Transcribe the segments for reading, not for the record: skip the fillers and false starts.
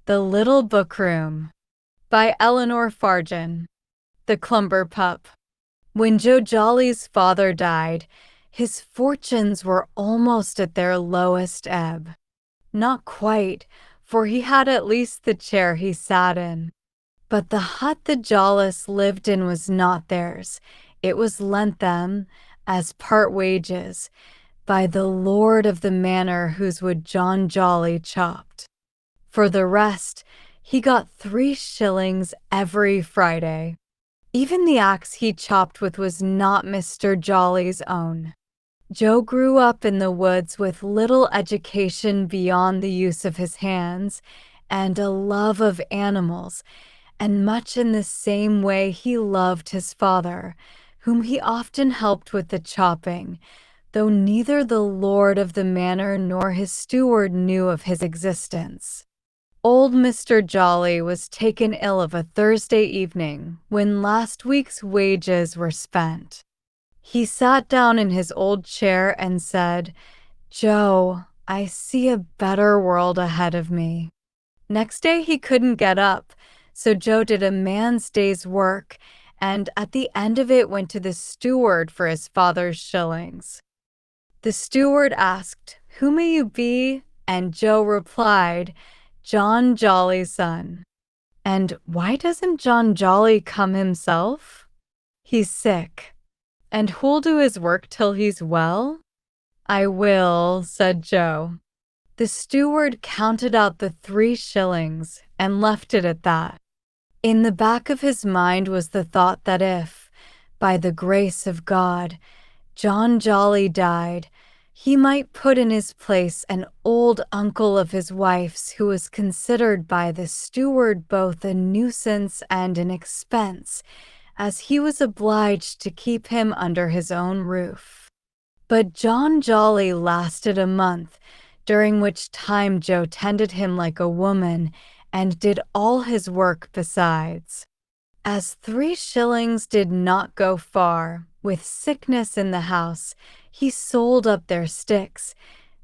The Little Bookroom by Eleanor Farjeon. The Clumber Pup. When Joe Jolly's father died, his fortunes were almost at their lowest ebb. Not quite, for he had at least the chair he sat in. But the hut the Jollies lived in was not theirs. It was lent them, as part wages, by the lord of the manor whose wood John Jolly chopped. For the rest, he got 3 shillings every Friday. Even the axe he chopped with was not Mr. Jolly's own. Joe grew up in the woods with little education beyond the use of his hands and a love of animals, and much in the same way he loved his father, whom he often helped with the chopping, though neither the lord of the manor nor his steward knew of his existence. Old Mr. Jolly was taken ill of a Thursday evening when last week's wages were spent. He sat down in his old chair and said, "Joe, I see a better world ahead of me." Next day he couldn't get up, so Joe did a man's day's work and at the end of it went to the steward for his father's shillings. The steward asked, "Who may you be?" And Joe replied, "John Jolly's son." "And why doesn't John Jolly come himself?" "He's sick." "And who'll do his work till he's well?" "I will," said Joe. The steward counted out the 3 shillings and left it at that. In the back of his mind was the thought that if, by the grace of God, John Jolly died, he might put in his place an old uncle of his wife's who was considered by the steward both a nuisance and an expense, as he was obliged to keep him under his own roof. But John Jolly lasted a month, during which time Joe tended him like a woman and did all his work besides. As 3 shillings did not go far, with sickness in the house, he sold up their sticks,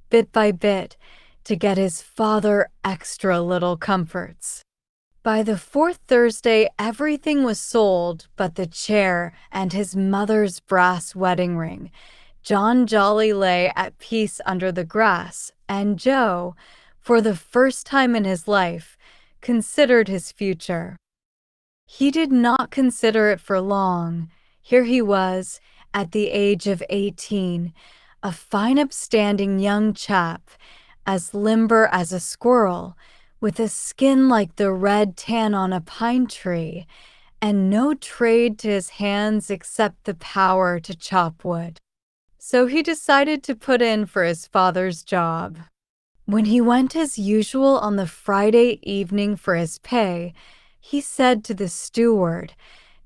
bit by bit, to get his father extra little comforts. By the 4th Thursday, everything was sold but the chair and his mother's brass wedding ring. John Jolly lay at peace under the grass, and Joe, for the first time in his life, considered his future. He did not consider it for long. Here he was, at the age of 18, a fine upstanding young chap, as limber as a squirrel, with a skin like the red tan on a pine tree, and no trade to his hands except the power to chop wood. So he decided to put in for his father's job. When he went as usual on the Friday evening for his pay, he said to the steward,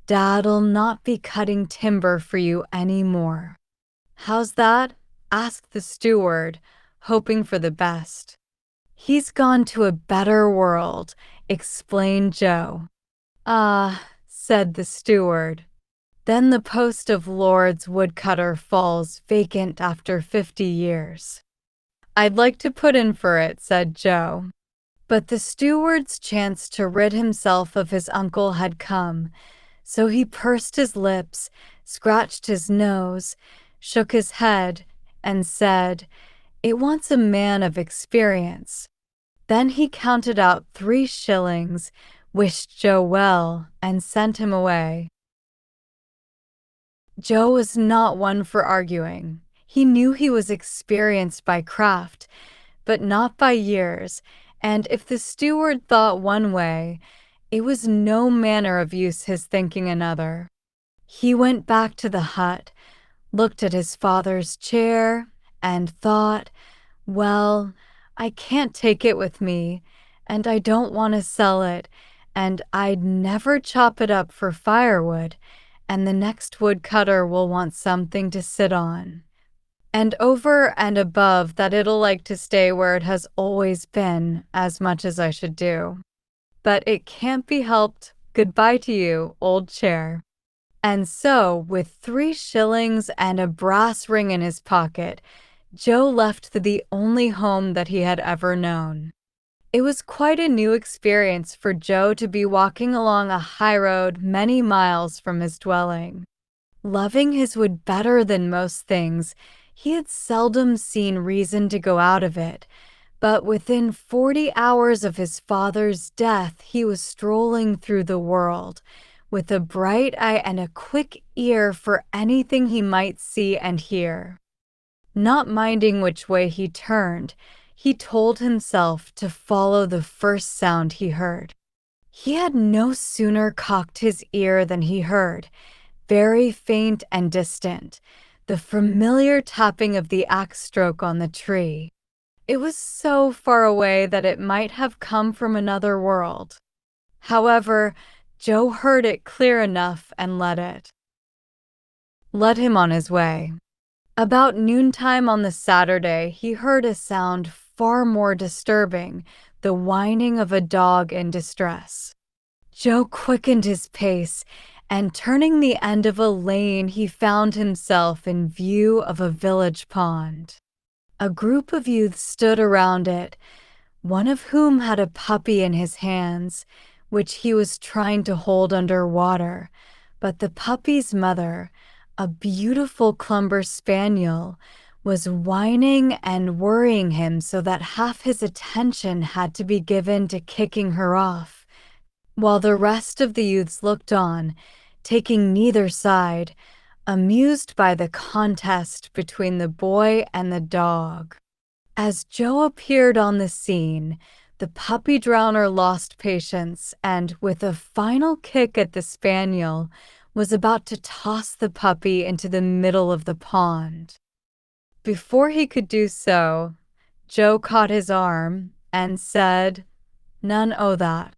"Dad'll not be cutting timber for you any more." "How's that?" asked the steward, hoping for the best. "He's gone to a better world," explained Joe. "Ah," said the steward. "Then the post of Lord's woodcutter falls vacant after 50 years. "I'd like to put in for it," said Joe. But the steward's chance to rid himself of his uncle had come, so he pursed his lips, scratched his nose, shook his head, and said, "It wants a man of experience." Then he counted out 3 shillings, wished Joe well, and sent him away. Joe was not one for arguing. He knew he was experienced by craft, but not by years, and if the steward thought one way, it was no manner of use his thinking another. He went back to the hut, looked at his father's chair, and thought, "Well, I can't take it with me, and I don't want to sell it, and I'd never chop it up for firewood, and the next woodcutter will want something to sit on. And over and above that, it'll like to stay where it has always been, as much as I should do. But it can't be helped. Goodbye to you, old chair." And so, with 3 shillings and a brass ring in his pocket, Joe left the only home that he had ever known. It was quite a new experience for Joe to be walking along a high road many miles from his dwelling. Loving his wood better than most things, he had seldom seen reason to go out of it, but within 40 hours of his father's death, he was strolling through the world, with a bright eye and a quick ear for anything he might see and hear. Not minding which way he turned, he told himself to follow the first sound he heard. He had no sooner cocked his ear than he heard, very faint and distant, the familiar tapping of the axe stroke on the tree. It was so far away that it might have come from another world. However, Joe heard it clear enough and led him on his way. About noontime on the Saturday, he heard a sound far more disturbing, the whining of a dog in distress. Joe quickened his pace, and turning the end of a lane, he found himself in view of a village pond. A group of youths stood around it, one of whom had a puppy in his hands, which he was trying to hold under water, but the puppy's mother, a beautiful clumber spaniel, was whining and worrying him so that half his attention had to be given to kicking her off, while the rest of the youths looked on, taking neither side, amused by the contest between the boy and the dog. As Joe appeared on the scene, the puppy drowner lost patience and, with a final kick at the spaniel, was about to toss the puppy into the middle of the pond. Before he could do so, Joe caught his arm and said, "None o' that."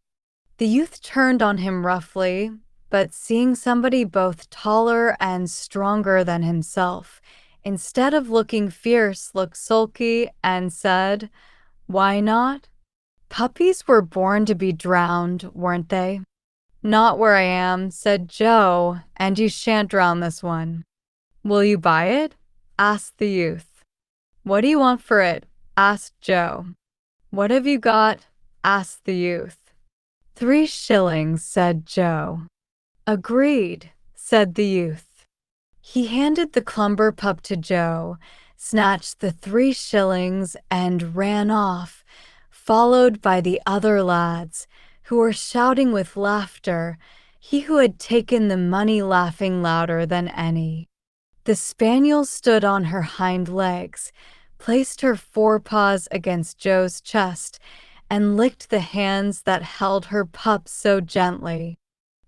The youth turned on him roughly, but seeing somebody both taller and stronger than himself, instead of looking fierce, looked sulky and said, "Why not? Puppies were born to be drowned, weren't they?" "Not where I am," said Joe, "and you shan't drown this one." "Will you buy it?" asked the youth. "What do you want for it?" asked Joe. "What have you got?" asked the youth. "3 shillings," said Joe. "Agreed," said the youth. He handed the clumber pup to Joe, snatched the 3 shillings, and ran off, followed by the other lads, who were shouting with laughter, he who had taken the money laughing louder than any. The spaniel stood on her hind legs, placed her forepaws against Joe's chest, and licked the hands that held her pup so gently.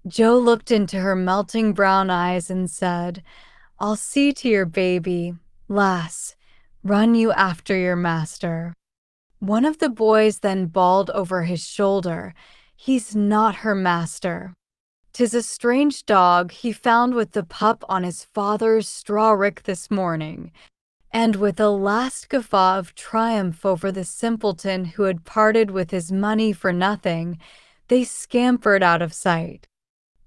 Joe looked into her melting brown eyes and said, "I'll see to your baby, lass. Run you after your master." One of the boys then bawled over his shoulder, "He's not her master. 'Tis a strange dog he found with the pup on his father's straw rick this morning." And with a last guffaw of triumph over the simpleton who had parted with his money for nothing, they scampered out of sight.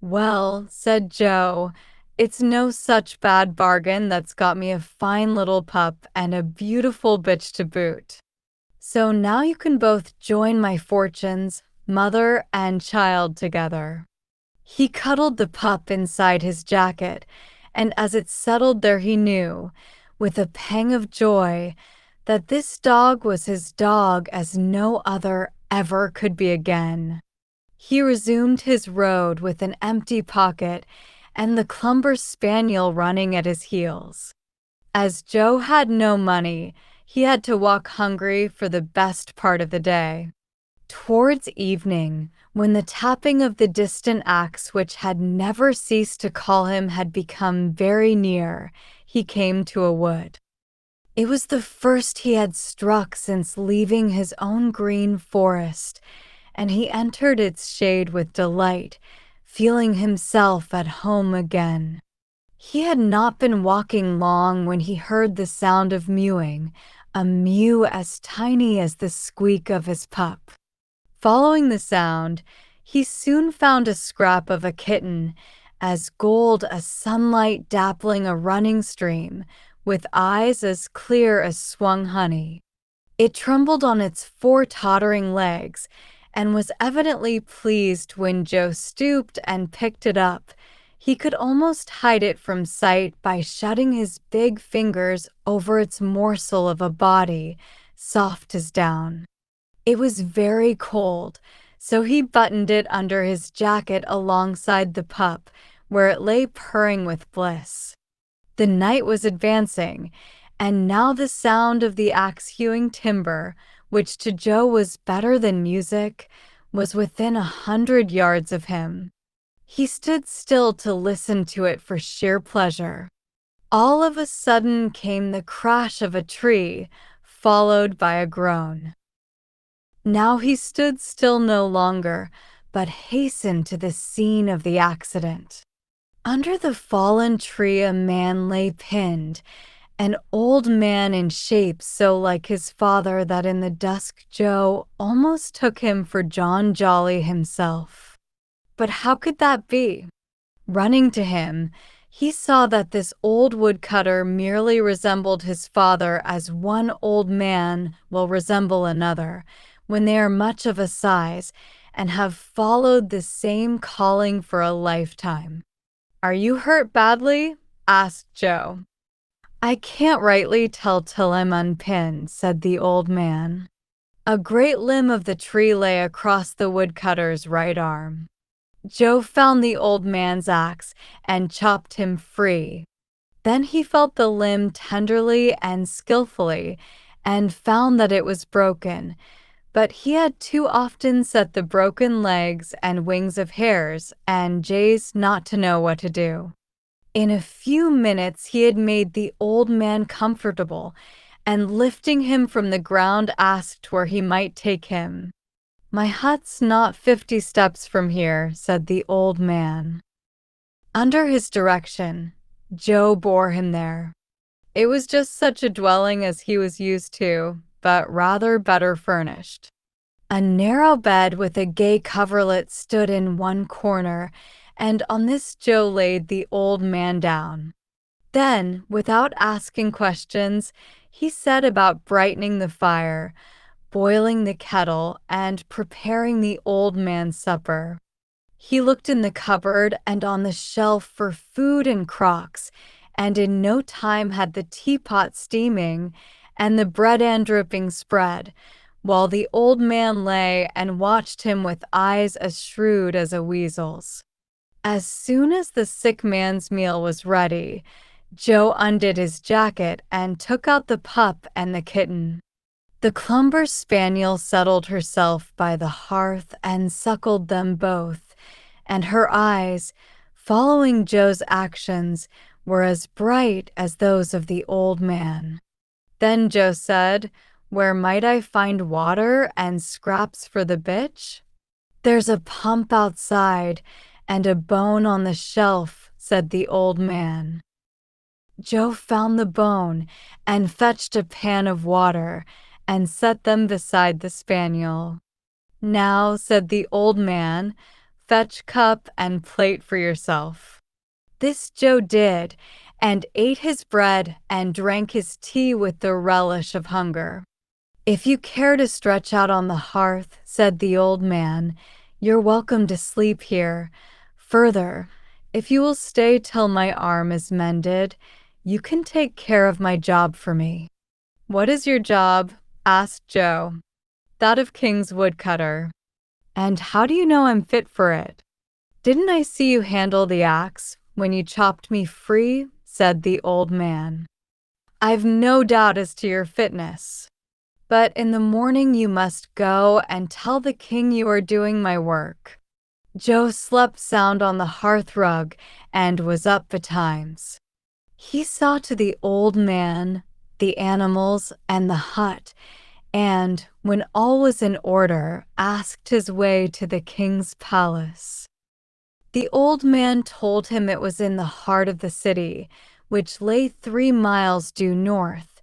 "Well," said Joe, "it's no such bad bargain that's got me a fine little pup and a beautiful bitch to boot. So now you can both join my fortunes, mother and child, together." He cuddled the pup inside his jacket, and as it settled there he knew, with a pang of joy, that this dog was his dog as no other ever could be again. He resumed his road with an empty pocket and the clumber spaniel running at his heels. As Joe had no money, he had to walk hungry for the best part of the day. Towards evening, when the tapping of the distant axe which had never ceased to call him had become very near, he came to a wood. It was the first he had struck since leaving his own green forest, and he entered its shade with delight, feeling himself at home again. He had not been walking long when he heard the sound of mewing, a mew as tiny as the squeak of his pup. Following the sound, he soon found a scrap of a kitten, as gold as sunlight dappling a running stream, with eyes as clear as swung honey. It trembled on its 4 tottering legs and was evidently pleased when Joe stooped and picked it up. He could almost hide it from sight by shutting his big fingers over its morsel of a body, soft as down. It was very cold, so he buttoned it under his jacket alongside the pup, where it lay purring with bliss. The night was advancing, and now the sound of the axe-hewing timber, which to Joe was better than music, was within 100 yards of him. He stood still to listen to it for sheer pleasure. All of a sudden came the crash of a tree, followed by a groan. Now he stood still no longer, but hastened to the scene of the accident. Under the fallen tree a man lay pinned, an old man in shape so like his father that in the dusk Joe almost took him for John Jolly himself. But how could that be? Running to him, he saw that this old woodcutter merely resembled his father as one old man will resemble another when they are much of a size and have followed the same calling for a lifetime. "Are you hurt badly?" asked Joe. "I can't rightly tell till I'm unpinned," said the old man. A great limb of the tree lay across the woodcutter's right arm. Joe found the old man's axe and chopped him free. Then he felt the limb tenderly and skillfully and found that it was broken, but he had too often set the broken legs and wings of hares and jays not to know what to do. In a few minutes he had made the old man comfortable, and lifting him from the ground asked where he might take him. "My hut's not 50 steps from here," said the old man. Under his direction, Joe bore him there. It was just such a dwelling as he was used to, but rather better furnished. A narrow bed with a gay coverlet stood in one corner, and on this Joe laid the old man down. Then, without asking questions, he set about brightening the fire, boiling the kettle, and preparing the old man's supper. He looked in the cupboard and on the shelf for food and crocks, and in no time had the teapot steaming and the bread and dripping spread, while the old man lay and watched him with eyes as shrewd as a weasel's. As soon as the sick man's meal was ready, Joe undid his jacket and took out the pup and the kitten. The clumber spaniel settled herself by the hearth and suckled them both, and her eyes, following Joe's actions, were as bright as those of the old man. Then Joe said, "Where might I find water and scraps for the bitch?" "There's a pump outside and a bone on the shelf," said the old man. Joe found the bone and fetched a pan of water and set them beside the spaniel. "Now," said the old man, "fetch cup and plate for yourself." This Joe did, and ate his bread and drank his tea with the relish of hunger. "If you care to stretch out on the hearth," said the old man, "you're welcome to sleep here. Further, if you will stay till my arm is mended, you can take care of my job for me." "What is your job?" asked Joe. "That of King's woodcutter." "And how do you know I'm fit for it?" "Didn't I see you handle the axe when you chopped me free?" said the old man. "I've no doubt as to your fitness. But in the morning you must go and tell the king you are doing my work." Joe slept sound on the hearth rug and was up betimes. He saw to the old man, the animals, and the hut, and, when all was in order, asked his way to the king's palace. The old man told him it was in the heart of the city, which lay 3 miles due north,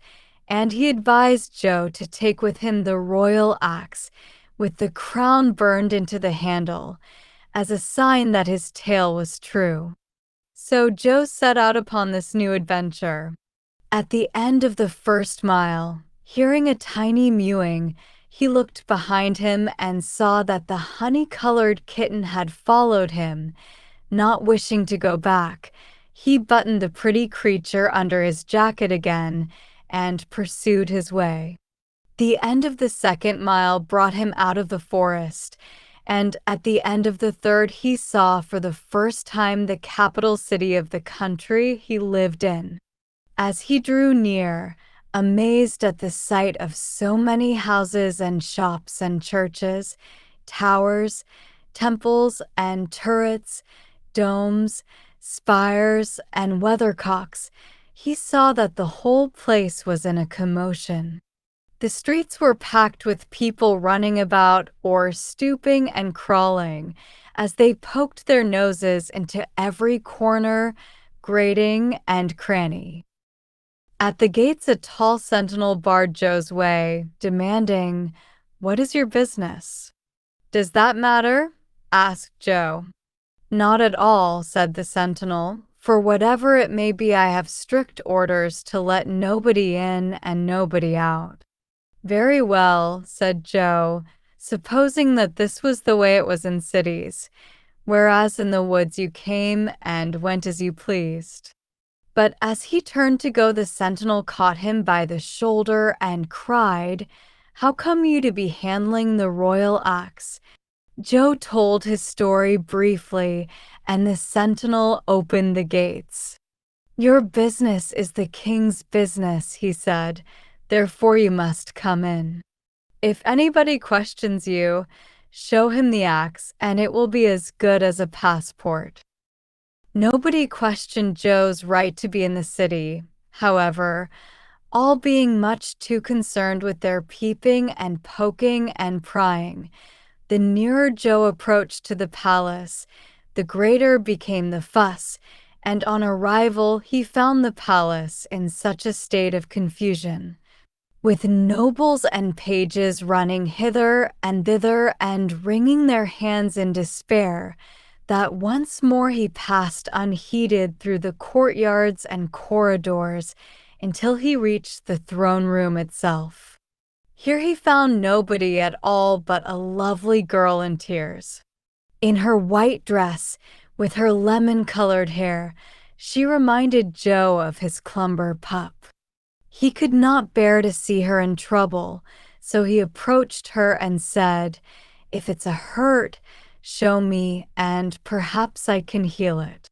and he advised Joe to take with him the royal axe, with the crown burned into the handle, as a sign that his tale was true. So Joe set out upon this new adventure. At the end of the first mile, Hearing a tiny mewing, he looked behind him and saw that the honey-colored kitten had followed him. Not wishing to go back, he buttoned the pretty creature under his jacket again and pursued his way. The end of the second mile brought him out of the forest, and at the end of the third he saw for the first time the capital city of the country he lived in. As he drew near, amazed at the sight of so many houses and shops and churches, towers, temples and turrets, domes, spires, and weathercocks, he saw that the whole place was in a commotion. The streets were packed with people running about or stooping and crawling as they poked their noses into every corner, grating, and cranny. At the gates, a tall sentinel barred Joe's way, demanding, "What is your business?" "Does that matter?" asked Joe. "Not at all," said the sentinel. "For whatever it may be, I have strict orders to let nobody in and nobody out." "Very well," said Joe, supposing that this was the way it was in cities, whereas in the woods you came and went as you pleased. But as he turned to go, the sentinel caught him by the shoulder and cried, "How come you to be handling the royal axe?" Joe told his story briefly, and the sentinel opened the gates. "Your business is the king's business," he said, "therefore you must come in. If anybody questions you, show him the axe, and it will be as good as a passport." Nobody questioned Joe's right to be in the city, however, all being much too concerned with their peeping and poking and prying. The nearer Joe approached to the palace, the greater became the fuss, and on arrival he found the palace in such a state of confusion, with nobles and pages running hither and thither and wringing their hands in despair, that once more he passed unheeded through the courtyards and corridors until he reached the throne room itself. Here he found nobody at all but a lovely girl in tears. In her white dress, with her lemon-colored hair, she reminded Joe of his clumber pup. He could not bear to see her in trouble, so he approached her and said, "If it's a hurt, show me, and perhaps I can heal it."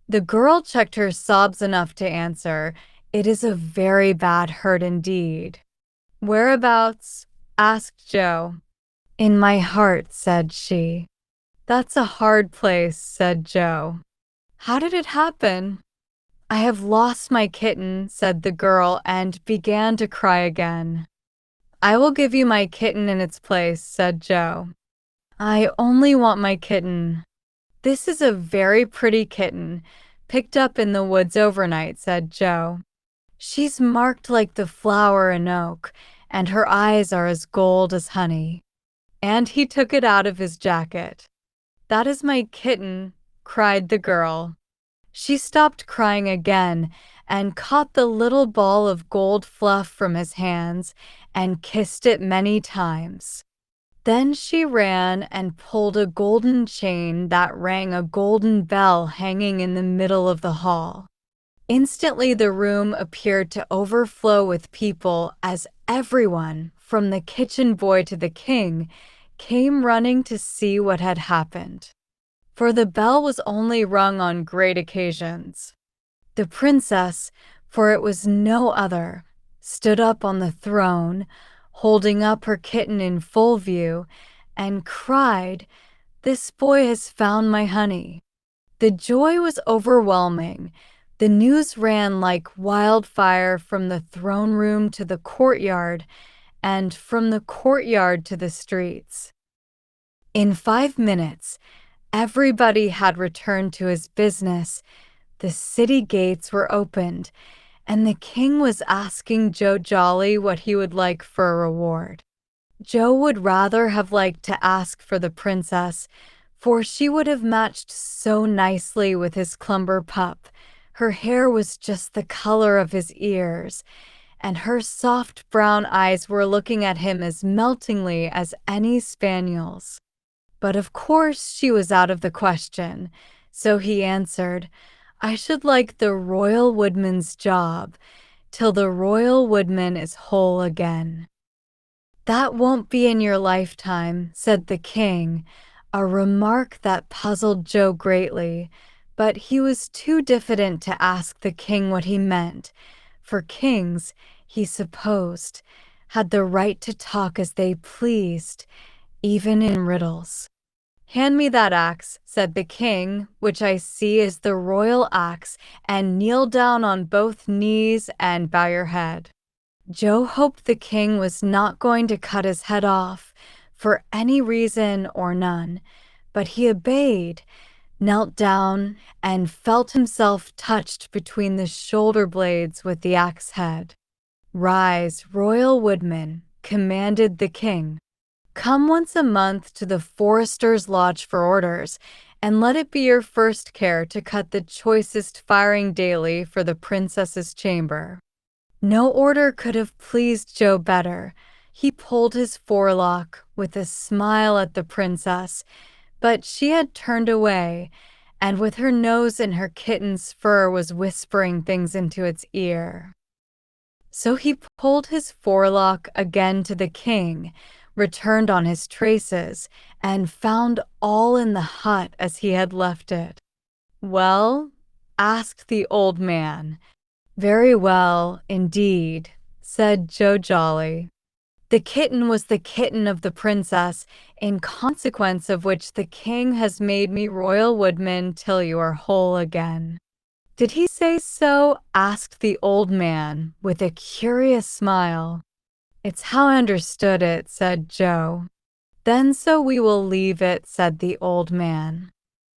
The girl checked her sobs enough to answer, "It is a very bad hurt indeed." "Whereabouts?" asked Joe. "In my heart," said she. "That's a hard place," said Joe. "How did it happen?" "I have lost my kitten," said the girl, and began to cry again. "I will give you my kitten in its place," said Joe. "I only want my kitten." "This is a very pretty kitten, picked up in the woods overnight," said Joe. "She's marked like the flower in oak, and her eyes are as gold as honey." And he took it out of his jacket. "That is my kitten," cried the girl. She stopped crying again and caught the little ball of gold fluff from his hands and kissed it many times. Then she ran and pulled a golden chain that rang a golden bell hanging in the middle of the hall. Instantly the room appeared to overflow with people as everyone, from the kitchen boy to the king, came running to see what had happened. For the bell was only rung on great occasions. The princess, for it was no other, stood up on the throne, holding up her kitten in full view, and cried, "This boy has found my honey." The joy was overwhelming. The news ran like wildfire from the throne room to the courtyard, and from the courtyard to the streets. In 5 minutes, everybody had returned to his business. The city gates were opened, and the king was asking Joe Jolly what he would like for a reward. Joe would rather have liked to ask for the princess, for she would have matched so nicely with his clumber pup. Her hair was just the color of his ears, and her soft brown eyes were looking at him as meltingly as any spaniel's. But of course she was out of the question, so he answered, "I should like the royal woodman's job, till the royal woodman is whole again." "That won't be in your lifetime," said the king, a remark that puzzled Joe greatly, but he was too diffident to ask the king what he meant, for kings, he supposed, had the right to talk as they pleased, even in riddles. "Hand me that axe," said the king, "which I see is the royal axe, and kneel down on both knees and bow your head." Joe hoped the king was not going to cut his head off, for any reason or none, but he obeyed, knelt down, and felt himself touched between the shoulder blades with the axe head. "Rise, royal woodman," commanded the king. "Come once a month to the forester's lodge for orders, and let it be your first care to cut the choicest firing daily for the princess's chamber." No order could have pleased Joe better. He pulled his forelock with a smile at the princess, but she had turned away, and with her nose in her kitten's fur was whispering things into its ear. So he pulled his forelock again to the king, returned on his traces, and found all in the hut as he had left it. "Well?" asked the old man. "Very well, indeed," said Joe Jolly. "The kitten was the kitten of the princess, in consequence of which the king has made me royal woodman till you are whole again." "Did he say so?" asked the old man, with a curious smile. "It's how I understood it," said Joe. "Then so we will leave it," said the old man.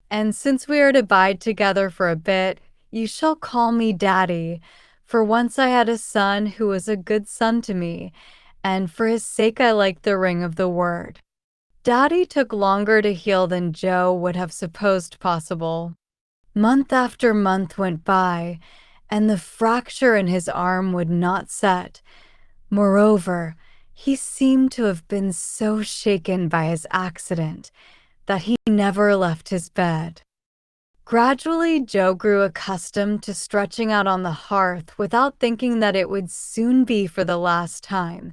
"And since we are to bide together for a bit, you shall call me Daddy, for once I had a son who was a good son to me, and for his sake I like the ring of the word." Daddy took longer to heal than Joe would have supposed possible. Month after month went by, and the fracture in his arm would not set. Moreover, he seemed to have been so shaken by his accident that he never left his bed. Gradually, Joe grew accustomed to stretching out on the hearth without thinking that it would soon be for the last time.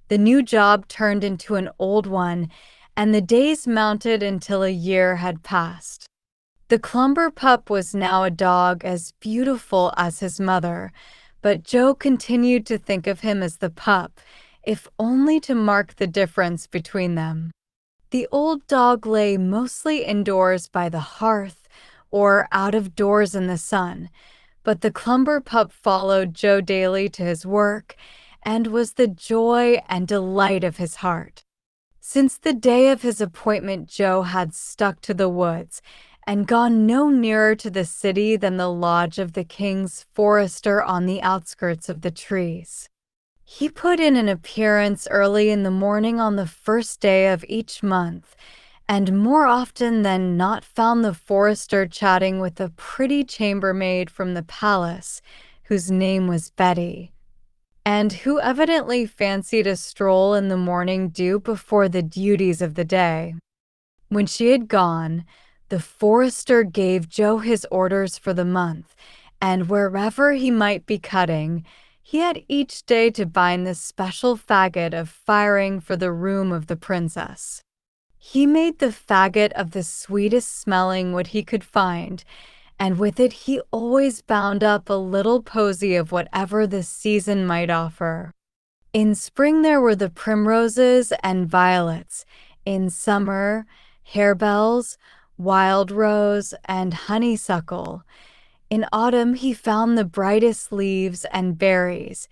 The new job turned into an old one, and the days mounted until a year had passed. The clumber pup was now a dog as beautiful as his mother, but Joe continued to think of him as the pup, if only to mark the difference between them. The old dog lay mostly indoors by the hearth or out of doors in the sun, but the clumber pup followed Joe daily to his work and was the joy and delight of his heart. Since the day of his appointment, Joe had stuck to the woods and gone no nearer to the city than the lodge of the king's forester on the outskirts of the trees. He put in an appearance early in the morning on the first day of each month, and more often than not found the forester chatting with a pretty chambermaid from the palace, whose name was Betty, and who evidently fancied a stroll in the morning dew before the duties of the day. When she had gone, the forester gave Joe his orders for the month, and wherever he might be cutting, he had each day to bind the special faggot of firing for the room of the princess. He made the faggot of the sweetest smelling wood he could find, and with it he always bound up a little posy of whatever the season might offer. In spring there were the primroses and violets, in summer, harebells, wild rose, and honeysuckle. In autumn he found the brightest leaves and berries,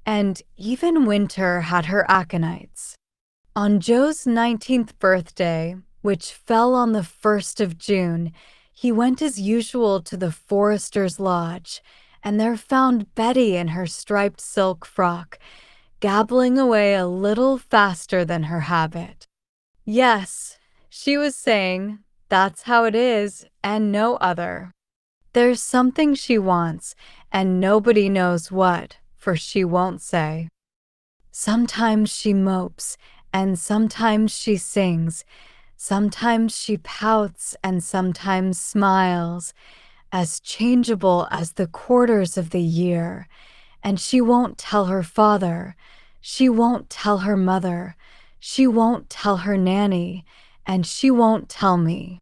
and even winter had her aconites. On Joe's 19th birthday, which fell on the 1st of June, he went as usual to the forester's lodge, and there found Betty in her striped silk frock, gabbling away a little faster than her habit. Yes, she was saying, that's how it is, and no other. There's something she wants, and nobody knows what, for she won't say. Sometimes she mopes, and sometimes she sings. Sometimes she pouts, and sometimes smiles, as changeable as the quarters of the year. And she won't tell her father, she won't tell her mother, she won't tell her nanny, and she won't tell me.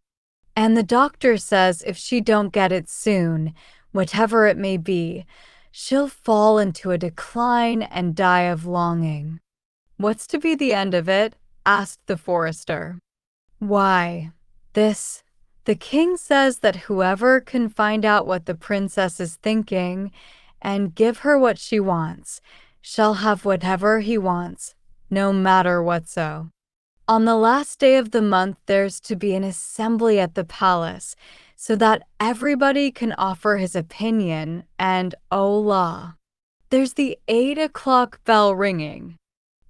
And the doctor says if she don't get it soon, whatever it may be, she'll fall into a decline and die of longing. What's to be the end of it? Asked the forester. Why, this. The king says that whoever can find out what the princess is thinking and give her what she wants shall have whatever he wants, no matter what so. On the last day of the month, there's to be an assembly at the palace so that everybody can offer his opinion, and oh la, there's the 8 o'clock bell ringing.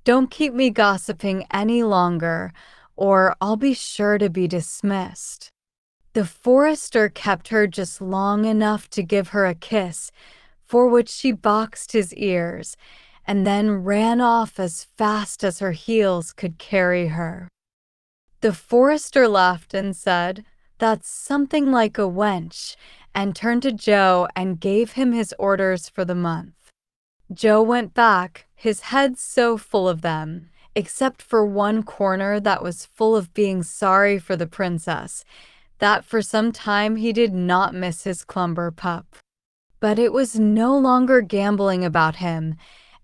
Don't keep me gossiping any longer, or I'll be sure to be dismissed. The forester kept her just long enough to give her a kiss, for which she boxed his ears, and then ran off as fast as her heels could carry her. The forester laughed and said, "That's something like a wench," and turned to Joe and gave him his orders for the month. Joe went back, his head so full of them, except for one corner that was full of being sorry for the princess, that for some time he did not miss his clumber pup. But it was no longer gambling about him,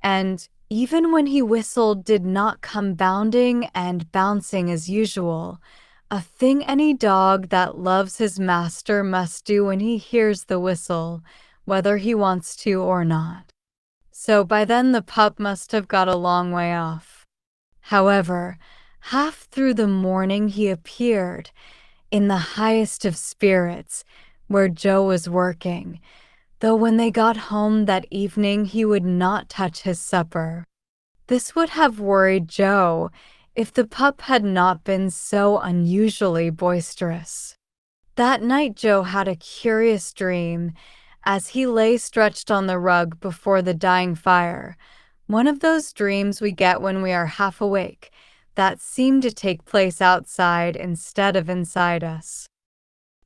and even when he whistled did not come bounding and bouncing as usual, a thing any dog that loves his master must do when he hears the whistle, whether he wants to or not. So by then the pup must have got a long way off. However, half through the morning he appeared, in the highest of spirits, where Joe was working, though when they got home that evening he would not touch his supper. This would have worried Joe if the pup had not been so unusually boisterous. That night Joe had a curious dream as he lay stretched on the rug before the dying fire, one of those dreams we get when we are half awake that seem to take place outside instead of inside us.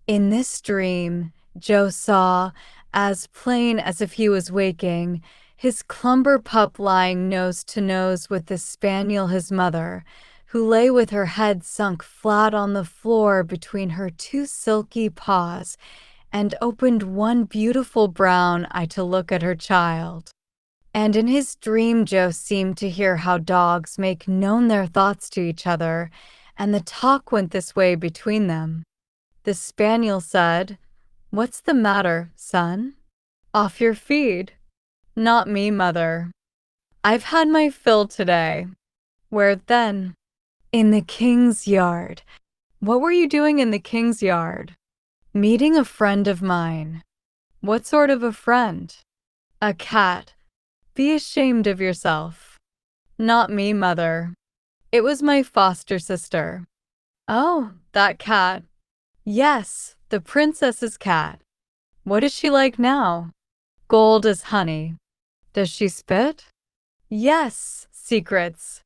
In this dream, Joe saw, as plain as if he was waking, his clumber pup lying nose to nose with the spaniel his mother, who lay with her head sunk flat on the floor between her two silky paws, and opened one beautiful brown eye to look at her child. And in his dream Joe seemed to hear how dogs make known their thoughts to each other, and the talk went this way between them. The spaniel said, "What's the matter, son? Off your feed." "Not me, mother. I've had my fill today." "Where then?" "In the king's yard." "What were you doing in the king's yard?" "Meeting a friend of mine." "What sort of a friend?" "A cat." "Be ashamed of yourself." "Not me, mother. It was my foster sister." "Oh, that cat." "Yes, the princess's cat." "What is she like now?" "Gold as honey." "Does she spit?" "Yes, secrets."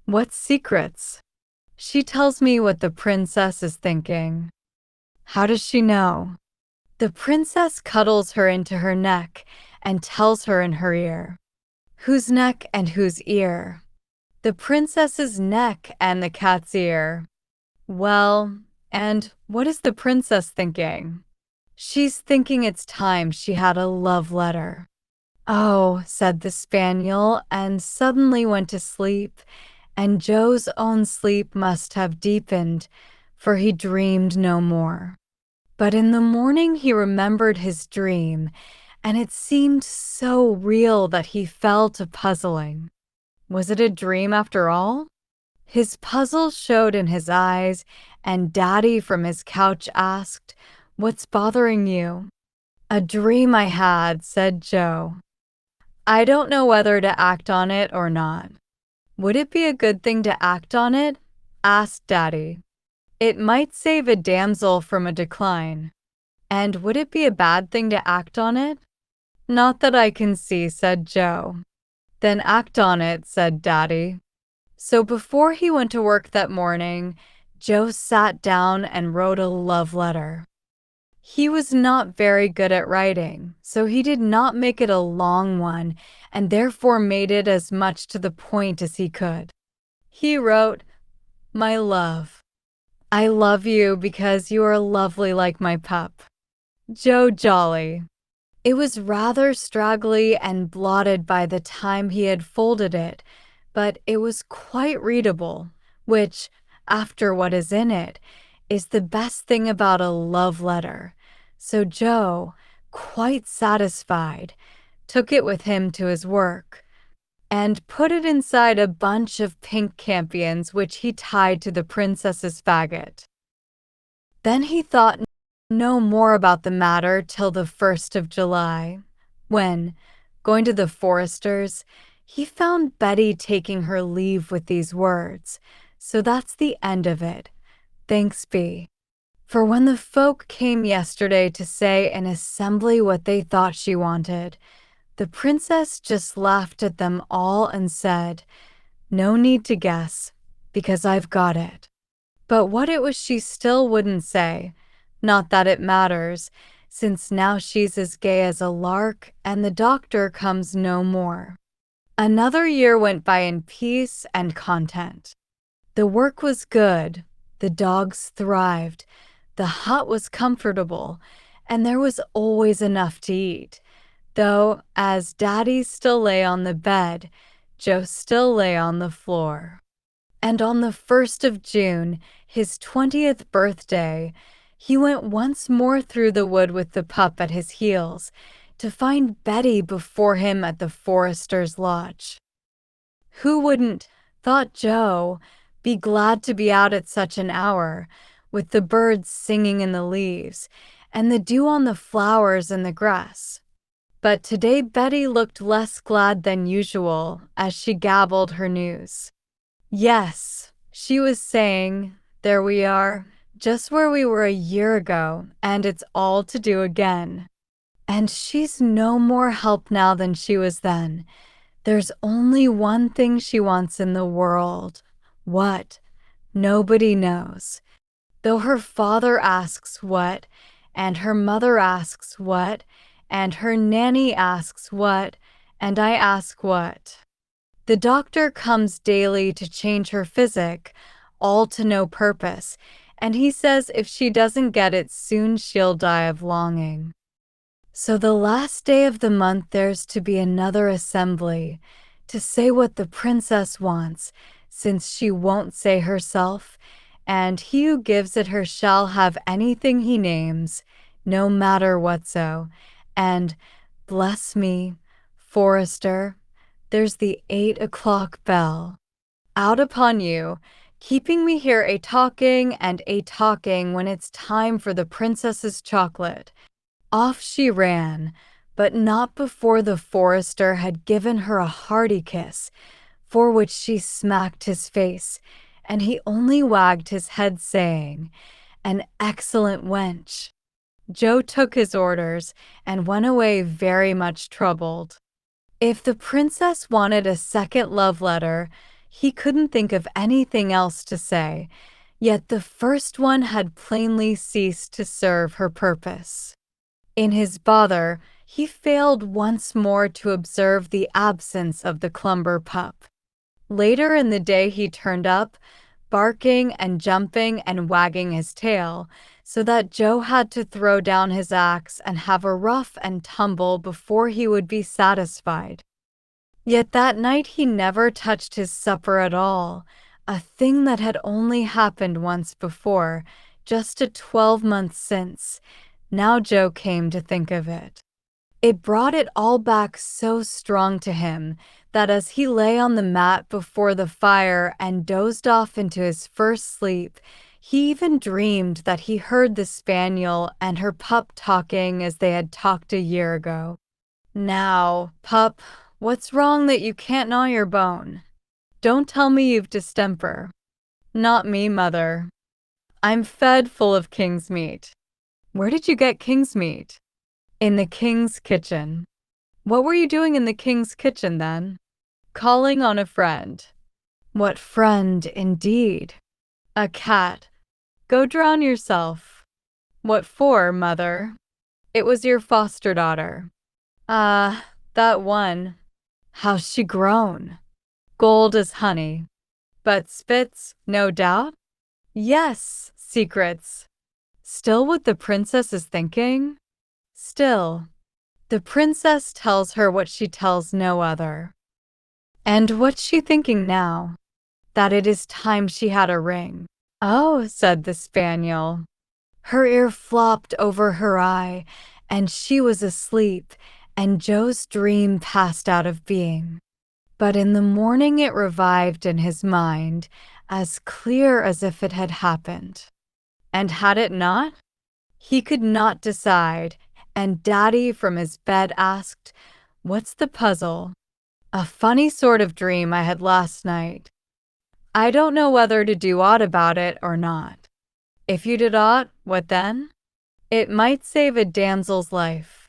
"What secrets?" "She tells me what the princess is thinking." "How does she know?" "The princess cuddles her into her neck and tells her in her ear." "Whose neck and whose ear?" "The princess's neck and the cat's ear." "Well, and what is the princess thinking?" "She's thinking it's time she had a love letter." "Oh," said the spaniel, and suddenly went to sleep, and Joe's own sleep must have deepened, for he dreamed no more. But in the morning he remembered his dream, and it seemed so real that he fell to puzzling. Was it a dream after all? His puzzle showed in his eyes, and Daddy from his couch asked, "What's bothering you?" "A dream I had," said Joe. "I don't know whether to act on it or not." "Would it be a good thing to act on it?" asked Daddy. "It might save a damsel from a decline." "And would it be a bad thing to act on it?" Not that I can see, said Joe. Then act on it, said Daddy. So before he went to work that morning, Joe sat down and wrote a love letter. He was not very good at writing, so he did not make it a long one and therefore made it as much to the point as he could. He wrote, "My love, I love you because you are lovely like my pup, Joe Jolly." It was rather straggly and blotted by the time he had folded it, but it was quite readable, which, after what is in it, is the best thing about a love letter. So Joe, quite satisfied, took it with him to his work and put it inside a bunch of pink campions which he tied to the princess's faggot. Then he thought no more about the matter till the 1st of July, when, going to the forester's, he found Betty taking her leave with these words, "So that's the end of it. Thanks be." For when the folk came yesterday to say in assembly what they thought she wanted, the princess just laughed at them all and said, "No need to guess, because I've got it." But what it was she still wouldn't say. Not that it matters, since now she's as gay as a lark and the doctor comes no more. Another year went by in peace and content. The work was good, the dogs thrived, the hut was comfortable, and there was always enough to eat. Though, as Daddy still lay on the bed, Joe still lay on the floor. And on the 1st of June, his 20th birthday, he went once more through the wood with the pup at his heels to find Betty before him at the forester's lodge. Who wouldn't, thought Joe, be glad to be out at such an hour, with the birds singing in the leaves, and the dew on the flowers and the grass? But today Betty looked less glad than usual as she gabbled her news. Yes, she was saying, there we are, just where we were a year ago, and it's all to do again. And she's no more help now than she was then. There's only one thing she wants in the world. What? Nobody knows. Though her father asks what, and her mother asks what, and her nanny asks what, and I ask what. The doctor comes daily to change her physic, all to no purpose, and he says if she doesn't get it soon she'll die of longing. So the last day of the month there's to be another assembly, to say what the princess wants, since she won't say herself, and he who gives it her shall have anything he names, no matter what so, and, bless me, Forester, there's the 8 o'clock bell. Out upon you, keeping me here a-talking and a-talking when it's time for the princess's chocolate. Off she ran, but not before the forester had given her a hearty kiss, for which she smacked his face, and he only wagged his head, saying, "An excellent wench." Joe took his orders and went away very much troubled. If the princess wanted a second love letter, he couldn't think of anything else to say, yet the first one had plainly ceased to serve her purpose. In his bother, he failed once more to observe the absence of the clumber pup. Later in the day he turned up, barking and jumping and wagging his tail, so that Joe had to throw down his axe and have a rough and tumble before he would be satisfied. Yet that night he never touched his supper at all, a thing that had only happened once before, just a 12 month since. Now Joe came to think of it. It brought it all back so strong to him that as he lay on the mat before the fire and dozed off into his first sleep, he even dreamed that he heard the spaniel and her pup talking as they had talked a year ago. "Now, pup, what's wrong that you can't gnaw your bone? Don't tell me you've distemper." "Not me, mother. I'm fed full of king's meat." "Where did you get king's meat?" "In the king's kitchen." What were you doing in the king's kitchen then? Calling on a friend. What friend, indeed? A cat. Go drown yourself. What for, mother? It was your foster daughter. Ah, that one. How's she grown? Gold as honey. But spits, no doubt? Yes, secrets. Still what the princess is thinking? Still. The princess tells her what she tells no other. And what's she thinking now? That it is time she had a ring. Oh, said the spaniel. Her ear flopped over her eye, and she was asleep, and Joe's dream passed out of being. But in the morning it revived in his mind, as clear as if it had happened. And had it not? He could not decide, and Daddy from his bed asked, "What's the puzzle?" "A funny sort of dream I had last night. I don't know whether to do aught about it or not." "If you did aught, what then?" "It might save a damsel's life.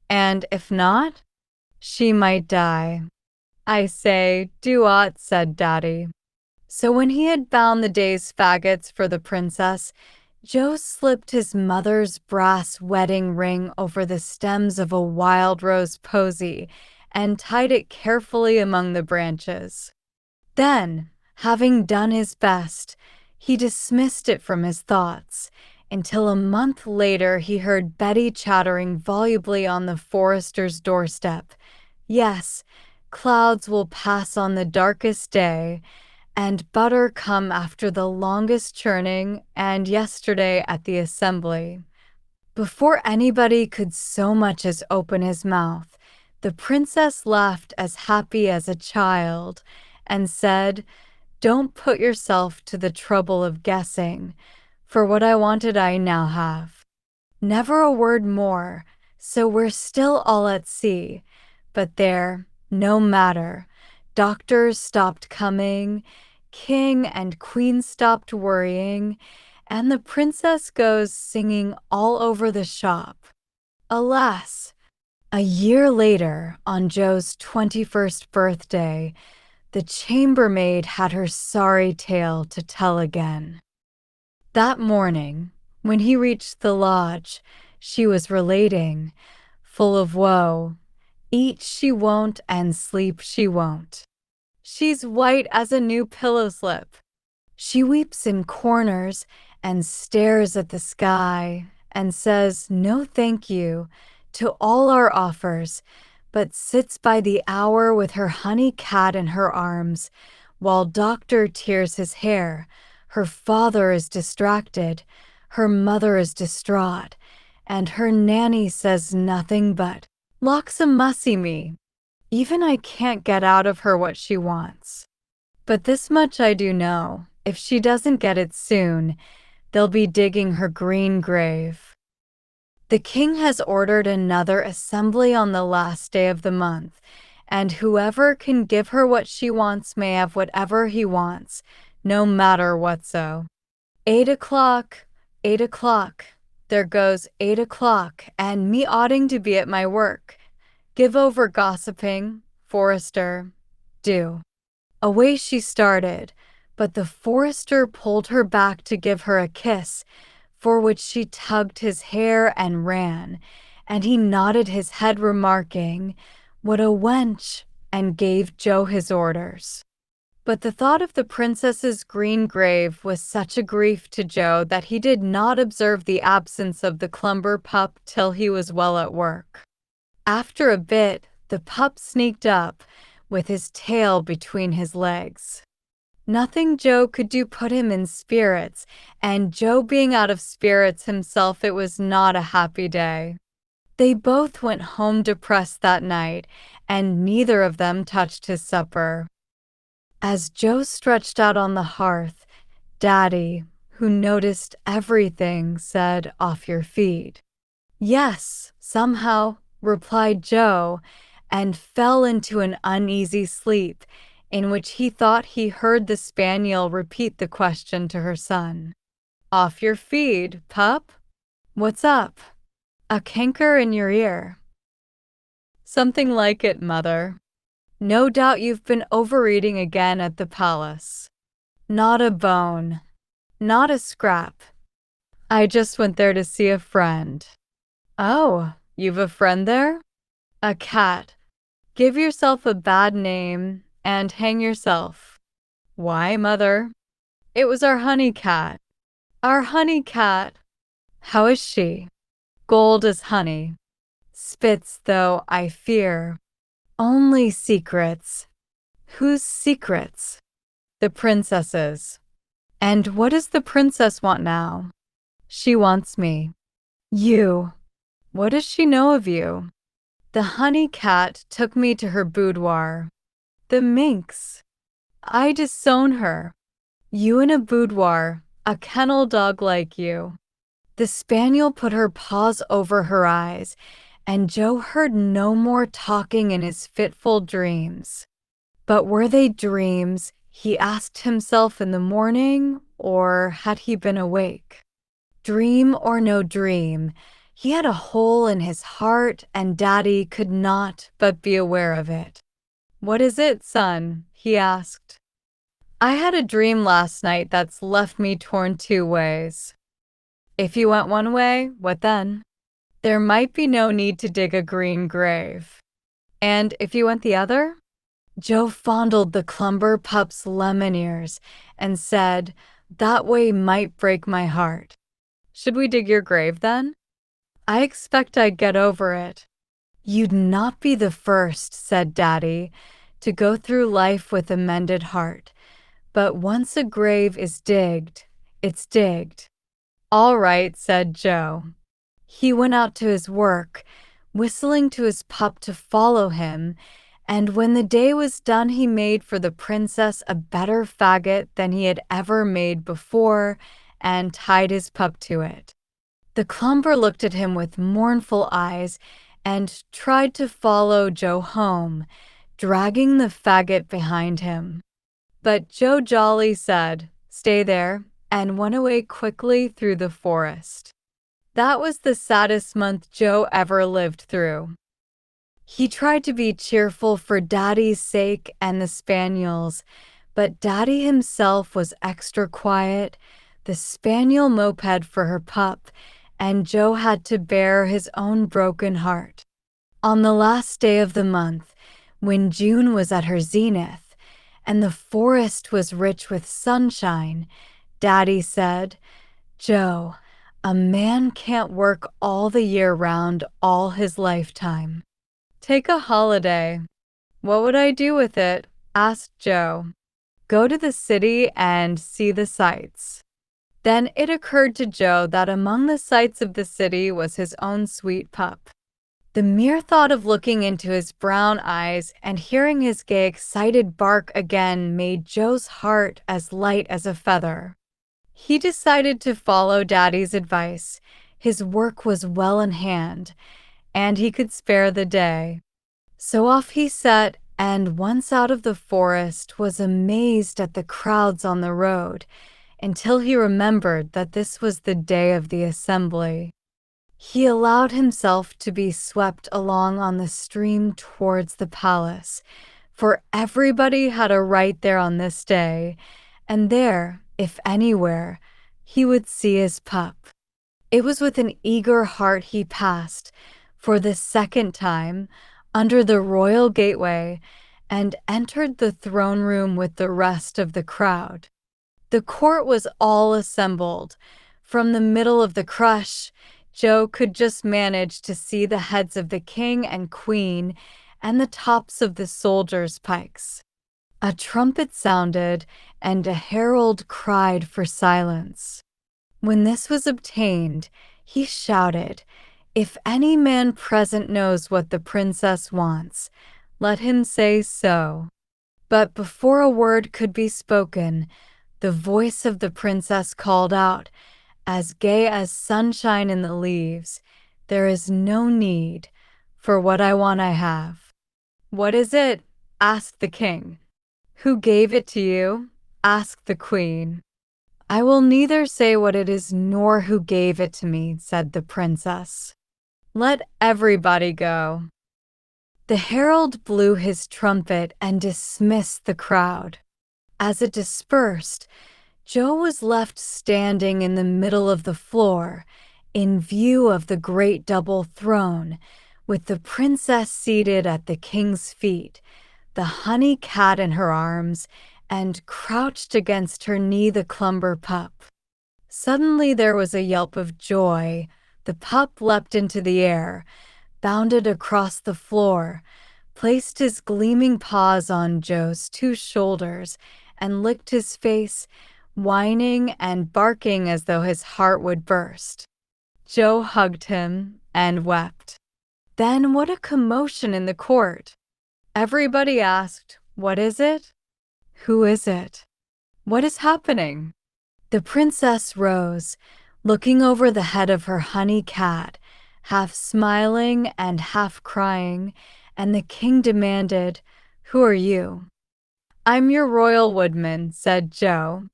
And if not, she might die." "I say, do aught," said Daddy. So when he had bound the day's faggots for the princess, Joe slipped his mother's brass wedding ring over the stems of a wild rose posy and tied it carefully among the branches. Then, having done his best, he dismissed it from his thoughts, until a month later he heard Betty chattering volubly on the forester's doorstep. Yes, clouds will pass on the darkest day, and butter come after the longest churning, and yesterday at the assembly. Before anybody could so much as open his mouth, the princess laughed as happy as a child, and said, "Don't put yourself to the trouble of guessing, for what I wanted I now have." Never a word more, so we're still all at sea. But there, no matter. Doctors stopped coming, king and queen stopped worrying, and the princess goes singing all over the shop. Alas! A year later, on Joe's 21st birthday, the chambermaid had her sorry tale to tell again. That morning, when he reached the lodge, she was relating, full of woe, "Eat she won't and sleep she won't. She's white as a new pillow slip. She weeps in corners and stares at the sky and says no thank you to all our offers, but sits by the hour with her honey cat in her arms, while doctor tears his hair, her father is distracted, her mother is distraught, and her nanny says nothing but, 'Lawks a mussy me.' Even I can't get out of her what she wants. But this much I do know, if she doesn't get it soon, they'll be digging her green grave." The king has ordered another assembly on the last day of the month, and whoever can give her what she wants may have whatever he wants, no matter what so. 8 o'clock, 8 o'clock, there goes 8 o'clock, and me oughting to be at my work. Give over gossiping, Forester, do. Away she started, but the forester pulled her back to give her a kiss, for which she tugged his hair and ran, and he nodded his head, remarking, "What a wench," and gave Joe his orders. But the thought of the princess's green grave was such a grief to Joe that he did not observe the absence of the clumber pup till he was well at work. After a bit, the pup sneaked up, with his tail between his legs. Nothing Joe could do put him in spirits, and Joe being out of spirits himself, it was not a happy day. They both went home depressed that night, and neither of them touched his supper. As Joe stretched out on the hearth, Daddy, who noticed everything, said, "Off your feet." "Yes, somehow," replied Joe, and fell into an uneasy sleep, in which he thought he heard the spaniel repeat the question to her son. "Off your feed, pup? What's up? A canker in your ear?" Something like it, Mother. No doubt you've been overeating again at the palace. Not a bone. Not a scrap. I just went there to see a friend. Oh, you've a friend there? A cat. Give yourself a bad name and hang yourself. Why, Mother? It was our honey cat. Our honey cat. How is she? Gold as honey. Spits, though, I fear. Only secrets. Whose secrets? The princess's. And what does the princess want now? She wants me. You. What does she know of you? The honey cat took me to her boudoir. The minx. I disown her. You in a boudoir, a kennel dog like you. The spaniel put her paws over her eyes, and Joe heard no more talking in his fitful dreams. But were they dreams, he asked himself in the morning, or had he been awake? Dream or no dream, he had a hole in his heart, and Daddy could not but be aware of it. What is it, son? He asked. I had a dream last night that's left me torn two ways. If you went one way, what then? There might be no need to dig a green grave. And if you went the other? Joe fondled the clumber pup's lemon ears and said, that way might break my heart. Should we dig your grave then? I expect I'd get over it. You'd not be the first, said Daddy, to go through life with a mended heart. But once a grave is digged, it's digged. All right, said Joe. He went out to his work, whistling to his pup to follow him, and when the day was done he made for the princess a better faggot than he had ever made before, and tied his pup to it. The clumber looked at him with mournful eyes and tried to follow Joe home, dragging the faggot behind him. But Joe Jolly said, stay there, and went away quickly through the forest. That was the saddest month Joe ever lived through. He tried to be cheerful for Daddy's sake and the spaniel's, but Daddy himself was extra quiet, the spaniel moped for her pup, and Joe had to bear his own broken heart. On the last day of the month, when June was at her zenith, and the forest was rich with sunshine, Daddy said, Joe, a man can't work all the year round all his lifetime. Take a holiday. What would I do with it? Asked Joe. Go to the city and see the sights. Then it occurred to Joe that among the sights of the city was his own sweet pup. The mere thought of looking into his brown eyes and hearing his gay, excited bark again made Joe's heart as light as a feather. He decided to follow Daddy's advice. His work was well in hand, and he could spare the day. So off he set, and once out of the forest was amazed at the crowds on the road, until he remembered that this was the day of the assembly. He allowed himself to be swept along on the stream towards the palace, for everybody had a right there on this day, and there, if anywhere, he would see his pup. It was with an eager heart he passed, for the second time, under the royal gateway, and entered the throne room with the rest of the crowd. The court was all assembled. From the middle of the crush, Joe could just manage to see the heads of the king and queen and the tops of the soldiers' pikes. A trumpet sounded, and a herald cried for silence. When this was obtained, he shouted, If any man present knows what the princess wants, let him say so. But before a word could be spoken, the voice of the princess called out, as gay as sunshine in the leaves, There is no need, for what I want I have. What is it? Asked the king. Who gave it to you? Asked the queen. I will neither say what it is nor who gave it to me, said the princess. Let everybody go. The herald blew his trumpet and dismissed the crowd. As it dispersed, Joe was left standing in the middle of the floor, in view of the great double throne, with the princess seated at the king's feet, the honey cat in her arms, and crouched against her knee the clumber pup. Suddenly there was a yelp of joy. The pup leapt into the air, bounded across the floor, placed his gleaming paws on Joe's two shoulders, and licked his face, whining and barking as though his heart would burst. Joe hugged him and wept. Then what a commotion in the court! Everybody asked, "What is it? Who is it? What is happening?" The princess rose, looking over the head of her honey cat, half smiling and half crying, and the king demanded, "Who are you?" "I'm your royal woodman," said Joe.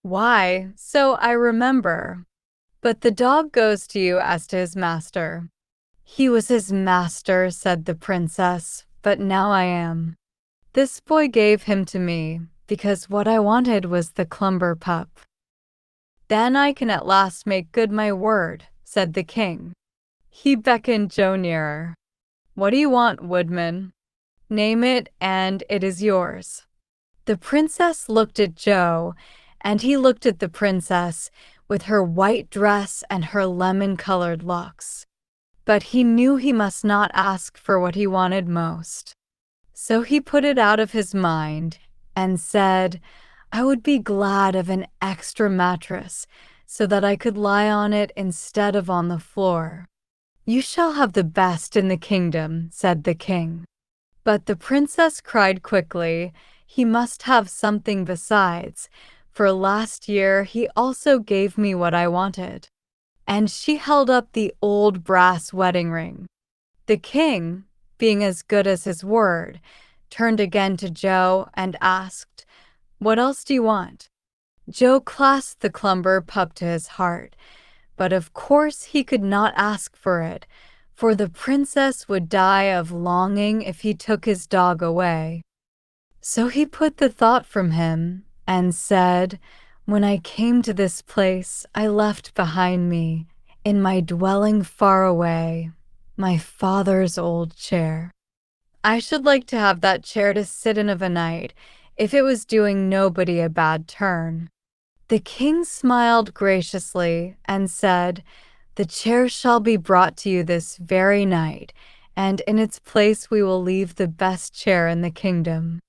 "Why, so I remember. But the dog goes to you as to his master." "He was his master," said the princess, "but now I am. This boy gave him to me, because what I wanted was the clumber pup." "Then I can at last make good my word," said the king. He beckoned Joe nearer. "What do you want, woodman? Name it, and it is yours." The princess looked at Joe, and he looked at the princess, with her white dress and her lemon-colored locks. But he knew he must not ask for what he wanted most. So he put it out of his mind and said, "I would be glad of an extra mattress so that I could lie on it instead of on the floor." "You shall have the best in the kingdom," said the king. But the princess cried quickly, "He must have something besides, for last year he also gave me what I wanted." And she held up the old brass wedding ring. The king, being as good as his word, turned again to Joe and asked, "What else do you want?" Joe clasped the clumber pup to his heart, but of course he could not ask for it, for the princess would die of longing if he took his dog away. So he put the thought from him and said, "When I came to this place, I left behind me, in my dwelling far away, my father's old chair. I should like to have that chair to sit in of a night, if it was doing nobody a bad turn." The king smiled graciously and said, "The chair shall be brought to you this very night, and in its place we will leave the best chair in the kingdom."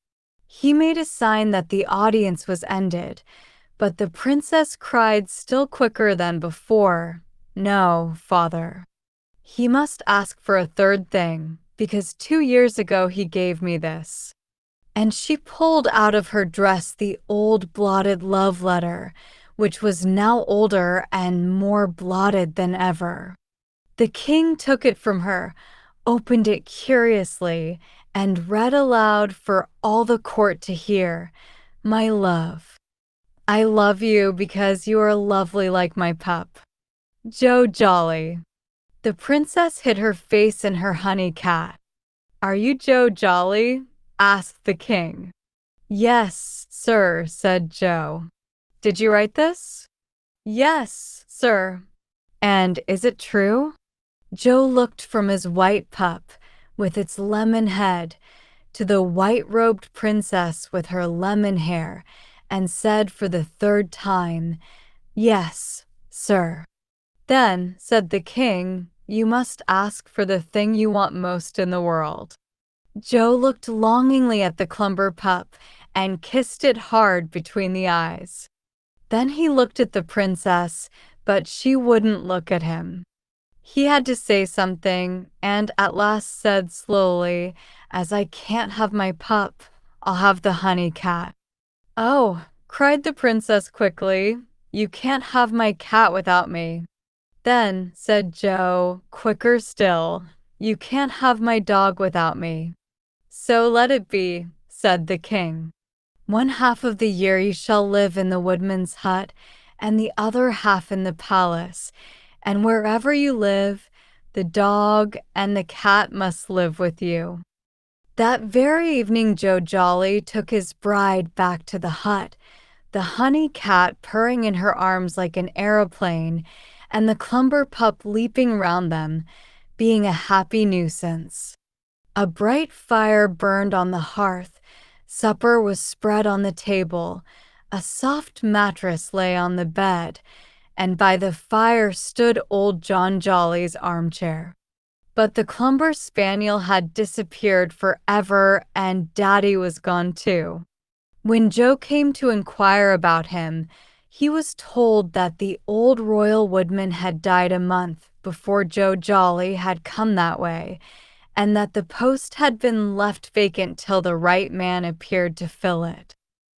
He made a sign that the audience was ended, but the princess cried still quicker than before, "No, father. He must ask for a third thing, because 2 years ago he gave me this." And she pulled out of her dress the old blotted love letter, which was now older and more blotted than ever. The king took it from her, opened it curiously, and read aloud for all the court to hear, "My love, I love you because you are lovely like my pup, Joe Jolly." The princess hid her face in her honey cat. "Are you Joe Jolly?" asked the king. "Yes, sir," said Joe. "Did you write this?" "Yes, sir." "And is it true?" Joe looked from his white pup, with its lemon head, to the white-robed princess with her lemon hair, and said for the third time, "Yes, sir." "Then," said the king, "you must ask for the thing you want most in the world." Joe looked longingly at the clumber pup and kissed it hard between the eyes. Then he looked at the princess, but she wouldn't look at him. He had to say something, and at last said slowly, "As I can't have my pup, I'll have the honey cat." "Oh," cried the princess quickly, "you can't have my cat without me." "Then," said Joe, quicker still, "you can't have my dog without me." "So let it be," said the king. "One half of the year you shall live in the woodman's hut, and the other half in the palace, and wherever you live, the dog and the cat must live with you." That very evening, Joe Jolly took his bride back to the hut, the honey cat purring in her arms like an aeroplane, and the clumber pup leaping round them, being a happy nuisance. A bright fire burned on the hearth, supper was spread on the table, a soft mattress lay on the bed, and by the fire stood old John Jolly's armchair. But the Clumber Spaniel had disappeared forever, and Daddy was gone too. When Joe came to inquire about him, he was told that the old royal woodman had died a month before Joe Jolly had come that way, and that the post had been left vacant till the right man appeared to fill it.